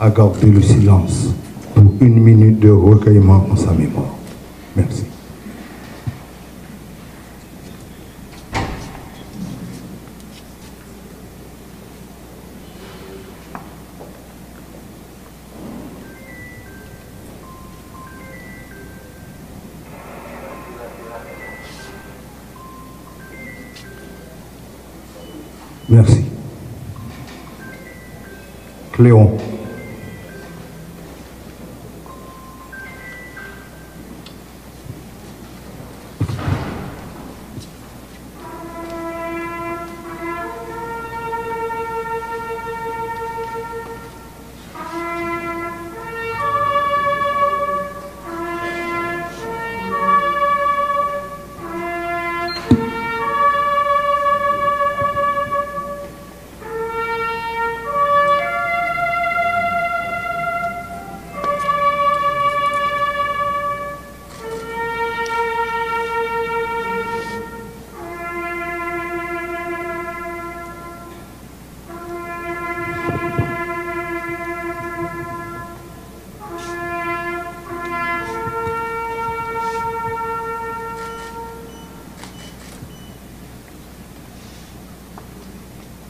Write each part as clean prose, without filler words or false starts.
à garder le silence pour 1 minute de recueillement en sa mémoire. Merci. Merci. Cléon.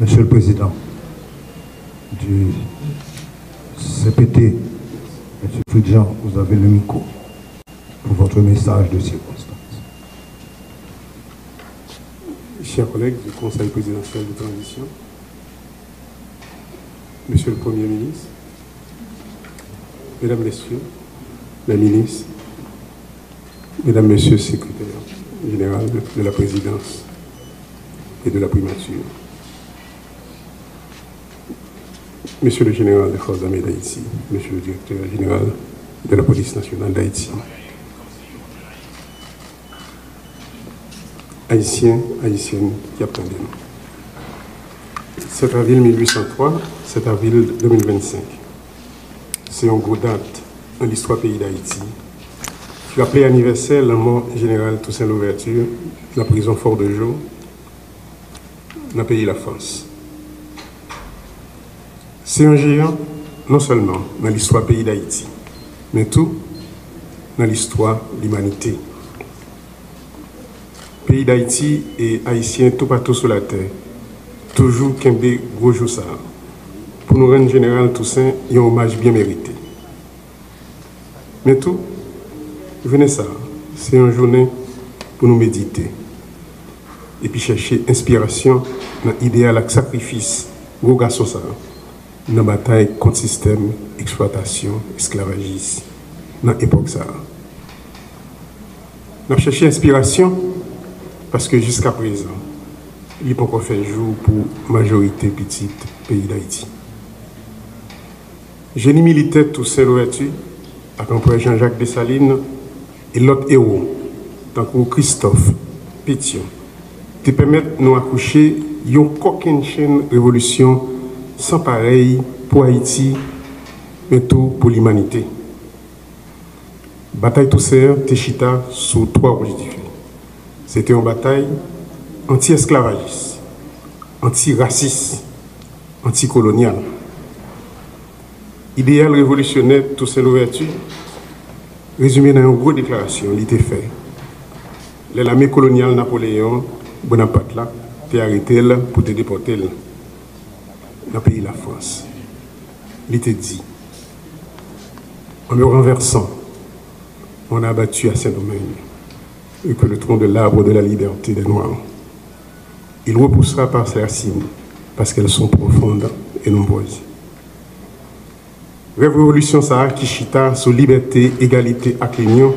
Monsieur le Président du CPT, M. Fridjan, vous avez le micro pour votre message de circonstance. Chers collègues du Conseil présidentiel de transition, Monsieur le Premier ministre, Mesdames, Messieurs, les ministres, Mesdames, Messieurs le secrétaire général de la présidence et de la primature, Monsieur le général des forces armées d'Haïti, Monsieur le directeur général de la police nationale d'Haïti, Haïtiens, Haïtiennes qui attendent nous. 7 avril 1803, 7 avril 2025. C'est une grosse date dans l'histoire du pays d'Haïti. Qui rappelait anniversaire la mort générale Toussaint Louverture, la prison Fort de Joux, dans le pays de la France. C'est un géant, non seulement dans l'histoire du pays d'Haïti, mais tout dans l'histoire de l'humanité. Pays d'Haïti et Haïtiens tout partout sur la terre, toujours qu'un gros jour ça, pour nous rendre général Toussaint un hommage bien mérité. Mais tout, venez ça, c'est une journée pour nous méditer et puis chercher inspiration dans l'idéal et sacrifice gros garçon ça. Dans la bataille contre le système exploitation esclavagiste dans l'époque ça. Nous avons cherché inspiration parce que jusqu'à présent, il n'y a pas encore fait jour pour la majorité petite pays d'Haïti. Génie militaire Toussaint Louverture, avec Jean-Jacques Dessalines et l'autre héros, tant que Christophe Pétion, qui permettent de nous accoucher une coquine chaîne révolution sans pareil pour Haïti, mais tout pour l'humanité. Bataille Toussaint Téchita sous 3 objectifs. C'était une bataille anti-esclavagiste, anti-raciste, anti-coloniale. Idéal révolutionnaire Toussaint Louverture, résumé dans une grosse déclaration, il était fait. L'armée coloniale Napoléon Bonaparte là, t'es arrêté là pour te déporter là, dans le pays de la France. Il était dit, en me renversant, on a abattu à Saint-Domingue et que le tronc de l'arbre de la liberté des Noirs. Il repoussera par ses racines parce qu'elles sont profondes et nombreuses. Révolution ça qui chita sur liberté, égalité et l'union,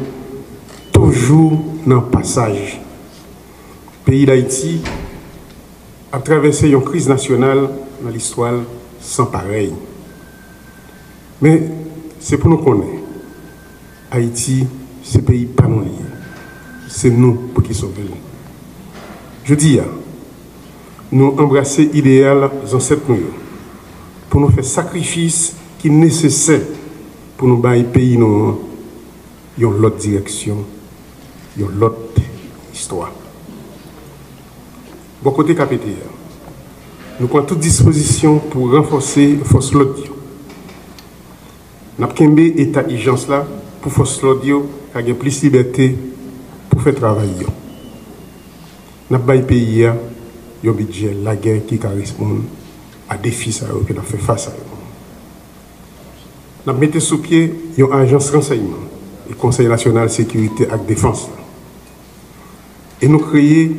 toujours dans le passage. Le pays d'Haïti a traversé une crise nationale dans l'histoire sans pareil. Mais c'est pour nous connaître. Haïti, c'est pays pas non lié. C'est nous pour qui sauver. Je dis, nous embrasser l'idéal des ancêtres nous, pour nous faire sacrifice qui est nécessaire pour nous bailler pays nous dans l'autre direction, dans l'autre histoire. Bon côté KPT, nous prenons toute disposition pour renforcer la force l'autre. Nous avons état d'urgence là pour force l'audio qui a plus de liberté pour faire travail. Nous avons pays un budget la guerre qui correspond à des défis que nous fait face à eux. Nous avons mis sous pied une agence renseignement, le Conseil national de sécurité et de défense. Et nous créons une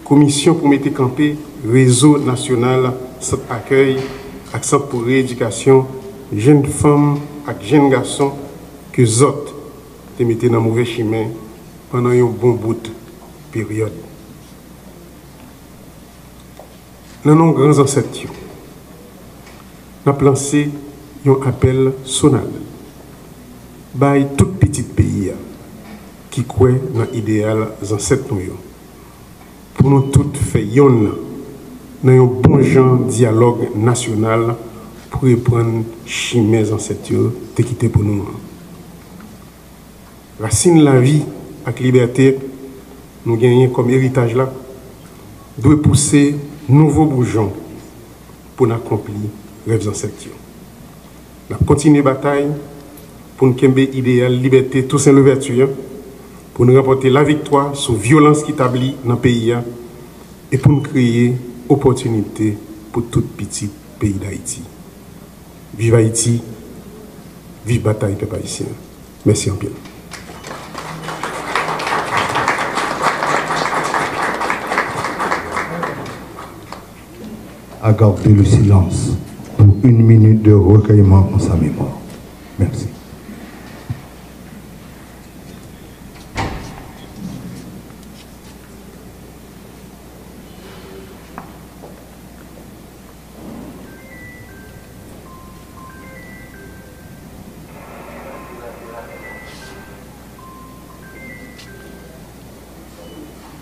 commission pour mettre campé réseau national centre accueil, accent pour rééducation, jeunes femmes et jeunes garçons que les autres te mettaient dans le mauvais chemin pendant un bon bout de période. Dans nos grands ancêtres, nous avons lancé un appel sonal par tout petit pays qui croit dans l'idéal des ancêtres pour nous tous faire un bon genre de dialogue national pour reprendre chimie des ancêtres qui quitté pour nous. Racine la vie avec liberté, nous gagnons comme héritage là, doit pousser nouveaux bourgeons pour accomplir les rêves ancêtres. Nous continuons la bataille pour nous créer idéal, liberté, tout ça l'ouverture, pour nous remporter la victoire sur la violence qui établit dans le pays et pour nous créer opportunité pour tout petit pays d'Haïti. Vive Haïti, vive bataille peuple haïtien. Merci en bien. À garder le silence pour 1 minute de recueillement en sa mémoire. Merci.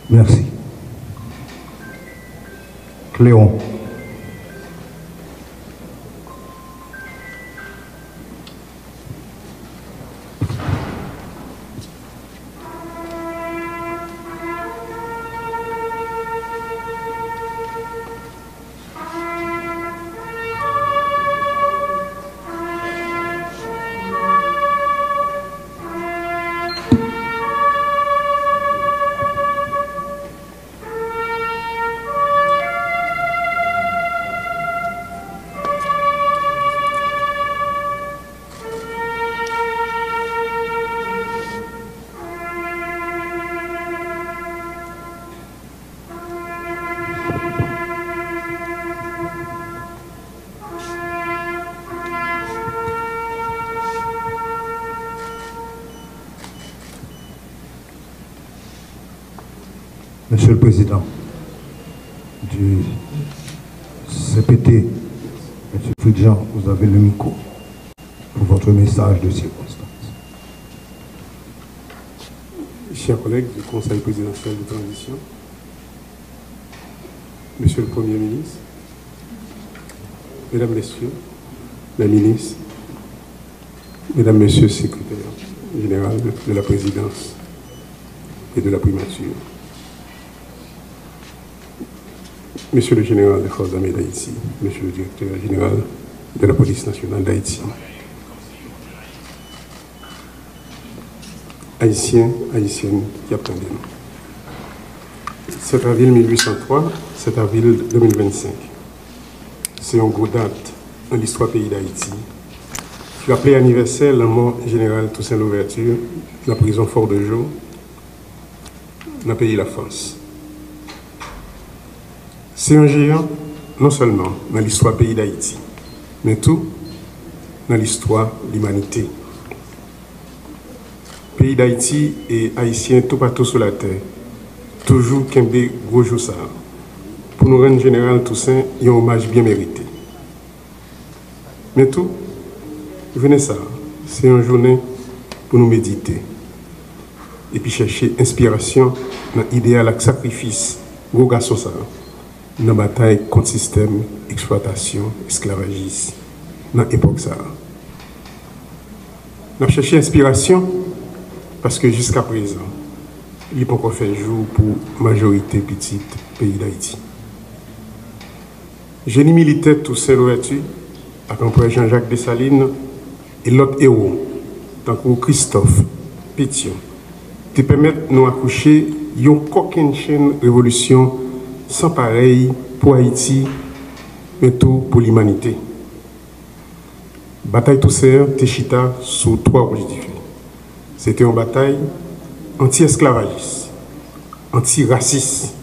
Merci. Cléon. Monsieur le Président du CPT, M. Fridjan, vous avez le micro pour votre message de circonstance. Chers collègues du Conseil présidentiel de transition, Monsieur le Premier ministre, Mesdames, Messieurs, les ministres, Mesdames, Messieurs le secrétaire général de la présidence et de la primature, Monsieur le général des forces armées d'Haïti, Monsieur le directeur général de la police nationale d'Haïti, Haïtiens, Haïtiennes qui attendent nous. 7 avril 1803, 7 avril 2025. C'est une grosse date dans l'histoire du pays d'Haïti. qui rappelait anniversaire la mort générale Toussaint Louverture, la prison Fort-de-Joux, dans le pays de la France. C'est un géant, non seulement dans l'histoire du pays d'Haïti, mais tout dans l'histoire de l'humanité. Le pays d'Haïti et Haïtiens tout partout sur la terre, toujours qu'un gros jour ça, pour nous rendre général Toussaint un hommage bien mérité. Mais tout, venez ça, c'est une journée pour nous méditer et puis chercher inspiration dans l'idéal de sacrifice, gros garçon ça, dans la bataille contre le système, exploitation, esclavagisme, dans l'époque ça. Nous avons cherché inspiration parce que jusqu'à présent, il n'y a pas encore fait jour pour la majorité petite pays d'Haïti. Génie militaire Toussaint Louverture, avec l'empereur Jean-Jacques Dessalines, et l'autre héros, tant que Christophe Pétion, te permettent de nous accoucher une coquine chaîne révolution sans pareil pour Haïti, mais tout pour l'humanité. Bataille Toussaint Téchita sous 3 rouges différents. C'était une bataille anti-esclavagiste, anti-raciste,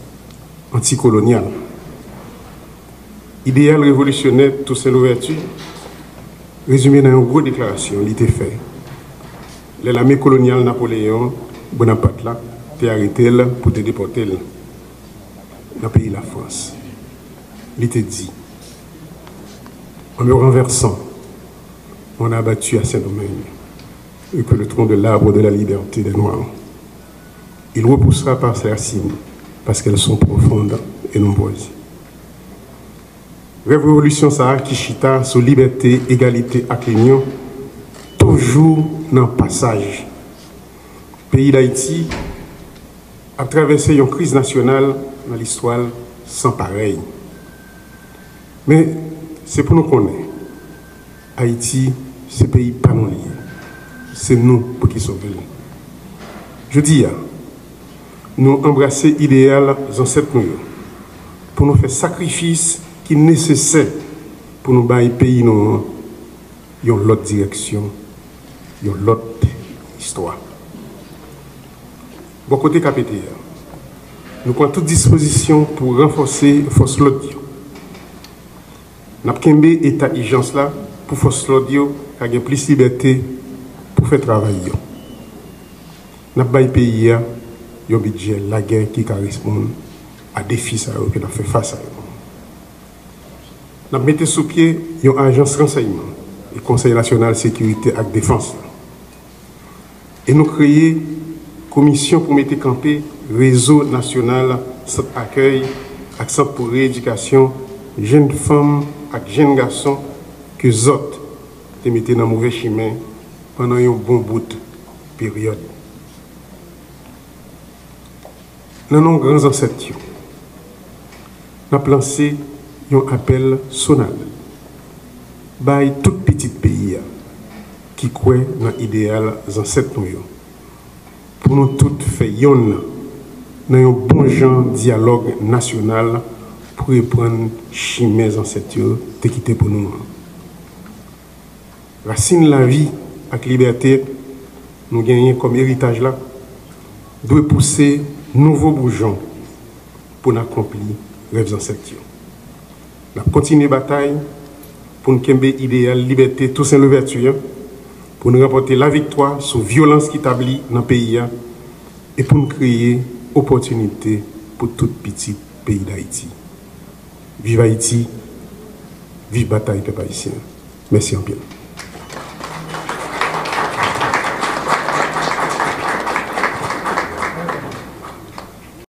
anti-coloniale. Idéal révolutionnaire Toussaint Louverture, résumé dans une grosse déclaration, il était fait. L'armée coloniale Napoléon Bonaparte là, t'es arrêté là pour te déporter là, dans le pays de la France. Il était dit, en me renversant, on a abattu à Saint-Domingue et que le tronc de l'arbre de la liberté des Noirs. Il repoussera par ses racines parce qu'elles sont profondes et nombreuses. Révolution ça qui chita sur liberté, égalité à l'union, toujours dans le passage. Le pays d'Haïti a traversé une crise nationale dans l'histoire sans pareil. Mais c'est pour nous connaître. Haïti, c'est pays pas non lié. C'est nous pour qui sauver. Je dis, nous embrasser l'idéal des ancêtres nous, pour nous faire sacrifice qui est nécessaire pour nous bailler pays nous dans l'autre direction, dans l'autre histoire. Bon côté KPT, nous prenons toute disposition pour renforcer force l'audio. Nous avons état d'urgence là pour force l'audio qui a plus de liberté pour faire travail. Nous avons pays un budget la guerre qui correspond à des défis que nous fait face à eux. Nous avons mis sous pied une agence renseignement, le Conseil national de sécurité et de défense. Et nous créons une commission pour mettre campé réseau national centre accueil, accent pour rééducation, jeunes femmes et jeunes garçons que les autres te mettaient dans le mauvais chemin pendant un bon bout de période. Dans nos grands ancêtres, nous avons lancé un appel sonal par tout petit pays qui croit dans l'idéal des ancêtres pour nous tous faire dans un bon genre dialogue national pour reprendre chimie des ancêtres qui quitté pour nous. Racine la vie avec liberté, nous gagnons comme héritage là, doit pousser nouveaux bourgeons pour accomplir les rêves ancêtres. Nous continuons la bataille pour nous créer idéal, liberté, tout ça l'ouverture, pour nous remporter la victoire sur la violence qui établit dans le pays et pour nous créer opportunité pour tout petit pays d'Haïti. Vive Haïti, vive bataille peuple haïtien. Merci en pile.